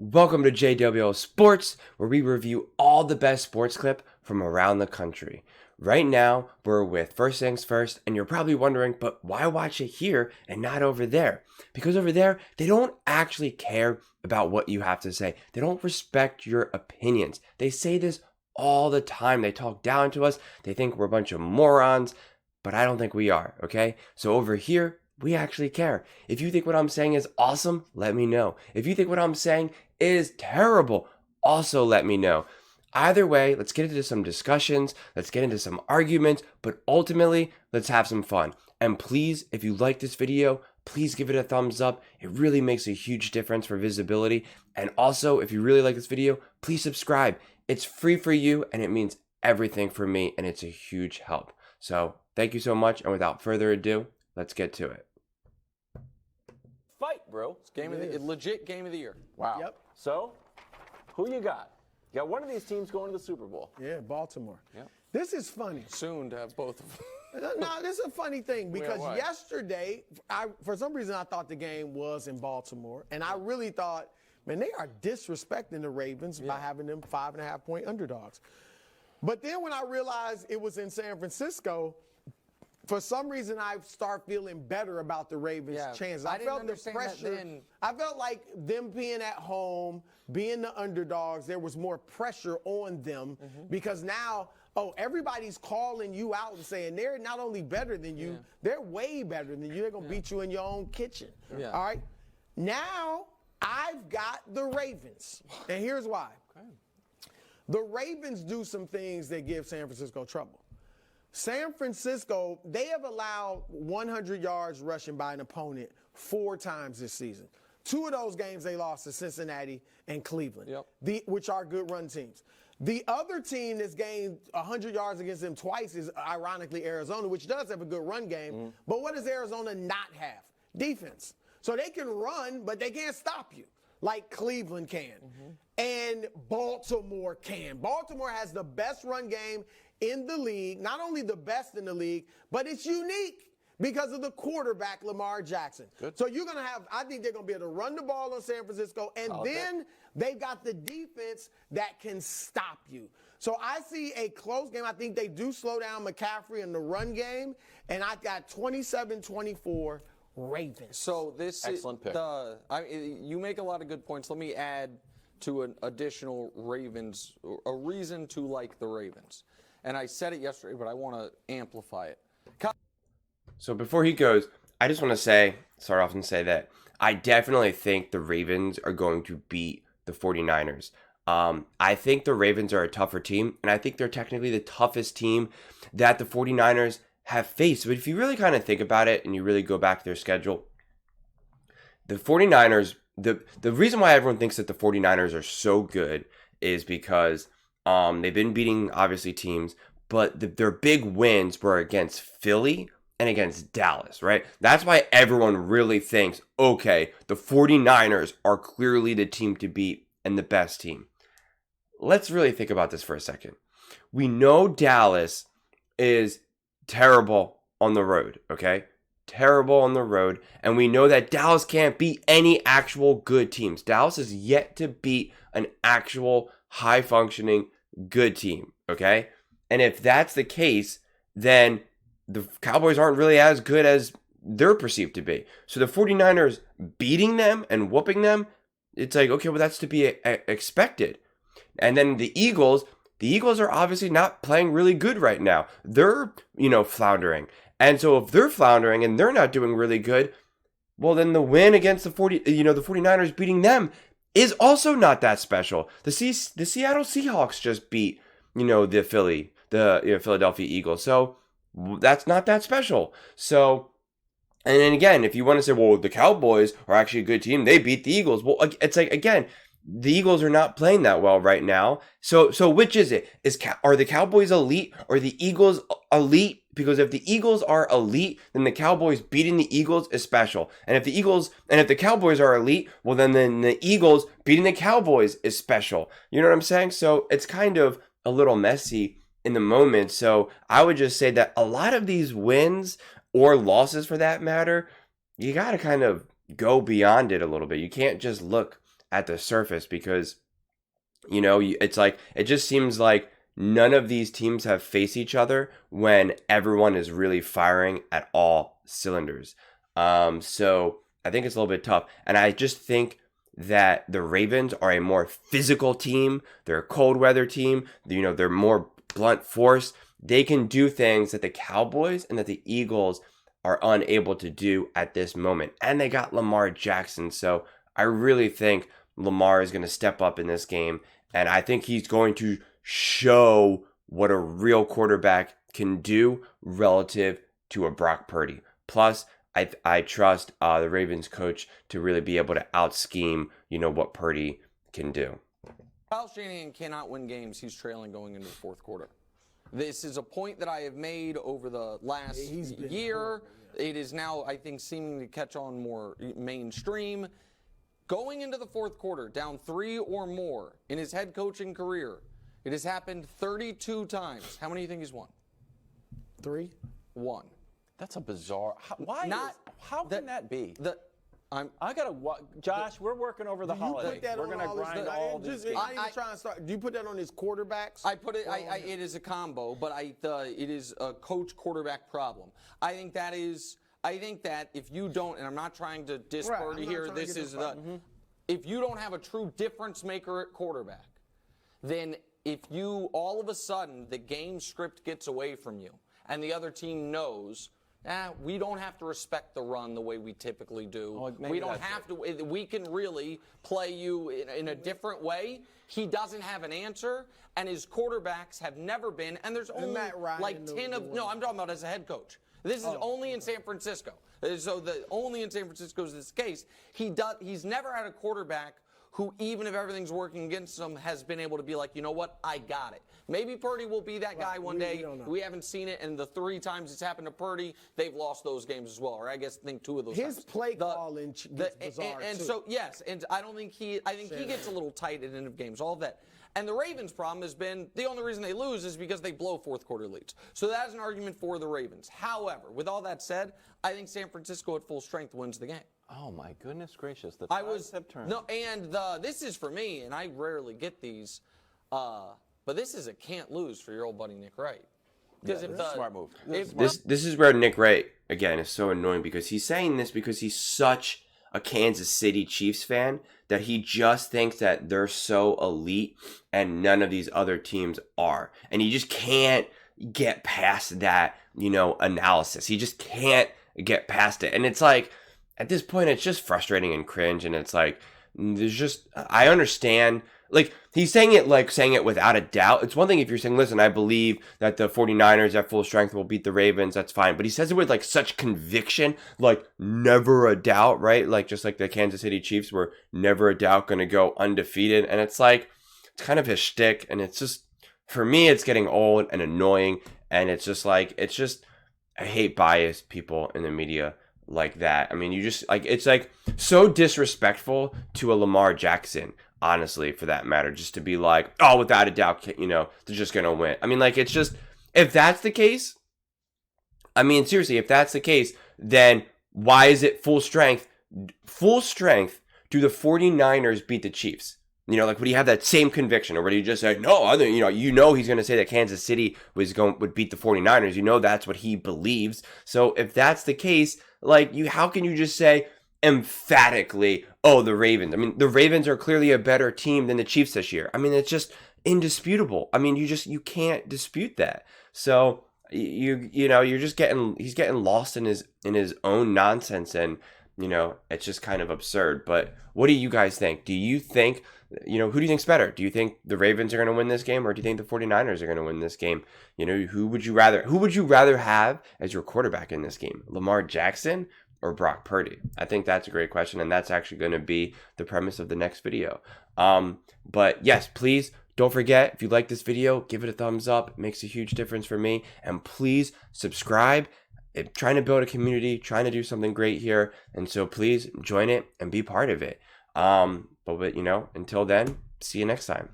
Welcome to JWL Sports, where we review all the best sports clip from around the country. Right now, we're with First Things First, and you're probably wondering, but why watch it here and not over there? Because over there, they don't actually care about what you have to say. They don't respect your opinions. They say this all the time. They talk down to us. They think we're a bunch of morons, but I don't think we are, okay? So over here, we actually care. If you think what I'm saying is awesome, let me know. If you think what I'm saying is terrible, also let me know. Either way, let's get into some discussions, let's get into some arguments, but ultimately, let's have some fun. And please, if you like this video, please give it a thumbs up. It really makes a huge difference for visibility. And also, if you really like this video, please subscribe. It's free for you, and it means everything for me, and it's a huge help. So, thank you so much, and without further ado, let's get to it. Fight, bro. It's game of the legit game of the year. Wow. Yep. So, who you got? You got one of these teams going to the Super Bowl. Yeah, Baltimore. Yep. This is funny. Soon to have both of them. No, this is a funny thing because why? yesterday, for some reason, I thought the game was in Baltimore, and I really thought, man, they are disrespecting the Ravens by having them 5.5-point underdogs. But then when I realized it was in San Francisco, for some reason, I start feeling better about the Ravens' chances. I didn't understand that then. I felt like them being at home, being the underdogs, there was more pressure on them because now, everybody's calling you out and saying they're not only better than you, they're way better than you. They're going to beat you in your own kitchen. Yeah. All right? Now, I've got the Ravens. And here's why. Okay. The Ravens do some things that give San Francisco trouble. San Francisco, they have allowed 100 yards rushing by an opponent 4 times this season. 2 of those games they lost to Cincinnati and Cleveland, which are good run teams. The other team that's gained 100 yards against them twice is ironically Arizona, which does have a good run game. But what does Arizona not have? Defense. So they can run, but they can't stop you like Cleveland can. And Baltimore can. Baltimore has the best run game in the league, not only the best in the league, but it's unique because of the quarterback, Lamar Jackson. Good. So you're going to have, I think they're going to be able to run the ball on San Francisco, and then they've got the defense that can stop you. So I see a close game. I think they do slow down McCaffrey in the run game, and I got 27-24 Ravens. So this Excellent pick. You make a lot of good points. Let me add to an additional Ravens, a reason to like the Ravens. And I said it yesterday, but I want to amplify it. So before he goes, I just want to start off and say that I definitely think the Ravens are going to beat the 49ers. I think the Ravens are a tougher team, and I think they're technically the toughest team that the 49ers have faced. But if you really kind of think about it and you really go back to their schedule, the 49ers, the reason why everyone thinks that the 49ers are so good is because they've been beating, obviously, teams, but their big wins were against Philly and against Dallas, right? That's why everyone really thinks, okay, the 49ers are clearly the team to beat and the best team. Let's really think about this for a second. We know Dallas is terrible on the road, okay? Terrible on the road. And we know that Dallas can't beat any actual good teams. Dallas is yet to beat an actual high-functioning good team, okay? And if that's the case, then the Cowboys aren't really as good as they're perceived to be. So the 49ers beating them and whooping them, it's like, okay, well, that's to be expected. And then the Eagles are obviously not playing really good right now. They're, floundering. And so if they're floundering and they're not doing really good, well, then the win against the 49ers beating them is also not that special. The Seattle Seahawks just beat, the Philadelphia Eagles. So that's not that special. So, and then again, if you want to say, well, the Cowboys are actually a good team, they beat the Eagles. Well, it's like, again, the Eagles are not playing that well right now. So which is it? Are the Cowboys elite or the Eagles elite? Because if the Eagles are elite, then the Cowboys beating the Eagles is special. And if the Cowboys are elite, well, then the Eagles beating the Cowboys is special. You know what I'm saying? So it's kind of a little messy in the moment. So I would just say that a lot of these wins or losses for that matter, you got to kind of go beyond it a little bit. You can't just look at the surface because, it's like, it just seems like none of these teams have faced each other when everyone is really firing at all cylinders. So I think it's a little bit tough. And I just think that the Ravens are a more physical team. They're a cold weather team. They're more blunt force. They can do things that the Cowboys and that the Eagles are unable to do at this moment. And they got Lamar Jackson. So I really think Lamar is going to step up in this game. And I think he's going to show what a real quarterback can do relative to a Brock Purdy. Plus, I trust the Ravens coach to really be able to out-scheme, what Purdy can do. Kyle Shanahan cannot win games he's trailing going into the fourth quarter. This is a point that I have made over the last year. It is now, I think, seeming to catch on more mainstream. Going into the fourth quarter, down 3 or more in his head coaching career, it has happened 32 times. How many do you think he's won? 3? 1. That's a bizarre. How can that be? Josh, we're working over the holiday. We're going to grind all these games. Do you put that on his quarterbacks? I put it. It is a combo, but it is a coach quarterback problem. I think that if you don't, and I'm not trying to diss Purdy here. This is if you don't have a true difference maker at quarterback, then if you all of a sudden the game script gets away from you and the other team knows. We don't have to respect the run the way we typically do. We don't have to. We can really play you in a different way. He doesn't have an answer, and his quarterbacks have never been. And there's only like 10 of. No, I'm talking about as a head coach. This is only in San Francisco. So only in San Francisco is this case. He's never had a quarterback who, even if everything's working against him, has been able to be like, you know what, I got it. Maybe Purdy will be that guy one day. We haven't seen it, and the 3 times it's happened to Purdy, they've lost those games as well. Or I think 2 of those times. His play calling gets bizarre, and too. So, yes, and I think he gets a little tight at the end of games, all of that. And the Ravens' problem has been the only reason they lose is because they blow fourth quarter leads. So that is an argument for the Ravens. However, with all that said, I think San Francisco at full strength wins the game. Oh my goodness gracious! The tides have turned. No, and this is for me, and I rarely get these, but this is a can't lose for your old buddy Nick Wright. Because smart move. This is where Nick Wright again is so annoying because he's saying this because he's such a Kansas City Chiefs fan that he just thinks that they're so elite and none of these other teams are, and he just can't get past that analysis. He just can't get past it, and it's like. At this point, it's just frustrating and cringe, and it's like, I understand, like, he's saying it without a doubt. It's one thing if you're saying, listen, I believe that the 49ers at full strength will beat the Ravens, that's fine, but he says it with, like, such conviction, like, never a doubt, right? Like, just like the Kansas City Chiefs were never a doubt going to go undefeated, and it's like, it's kind of his shtick, and it's just, for me, it's getting old and annoying, and it's just, I hate biased people in the media like that. I mean, it's like so disrespectful to a Lamar Jackson, honestly, for that matter, just to be like, oh, without a doubt, they're just going to win. I mean, like, it's just, if that's the case, I mean, seriously, if that's the case, then why is it full strength? Full strength do the 49ers beat the Chiefs? Like, would he have that same conviction, or would he just say, no, I think, he's going to say that Kansas City would beat the 49ers. That's what he believes. So if that's the case, like, how can you just say emphatically, oh, the Ravens? I mean, the Ravens are clearly a better team than the Chiefs this year. I mean, it's just indisputable. I mean, you can't dispute that. So he's getting lost in his own nonsense, and it's just kind of absurd. But what do you guys think? Do you think, who do you think's better? Do you think the Ravens are going to win this game, or do you think the 49ers are going to win this game? Who would you rather have as your quarterback in this game? Lamar Jackson or Brock Purdy? I think that's a great question, and that's actually going to be the premise of the next video. But yes, please don't forget, if you like this video, give it a thumbs up. It makes a huge difference for me. And please subscribe. I'm trying to build a community, trying to do something great here. And so please join it and be part of it. But until then, see you next time.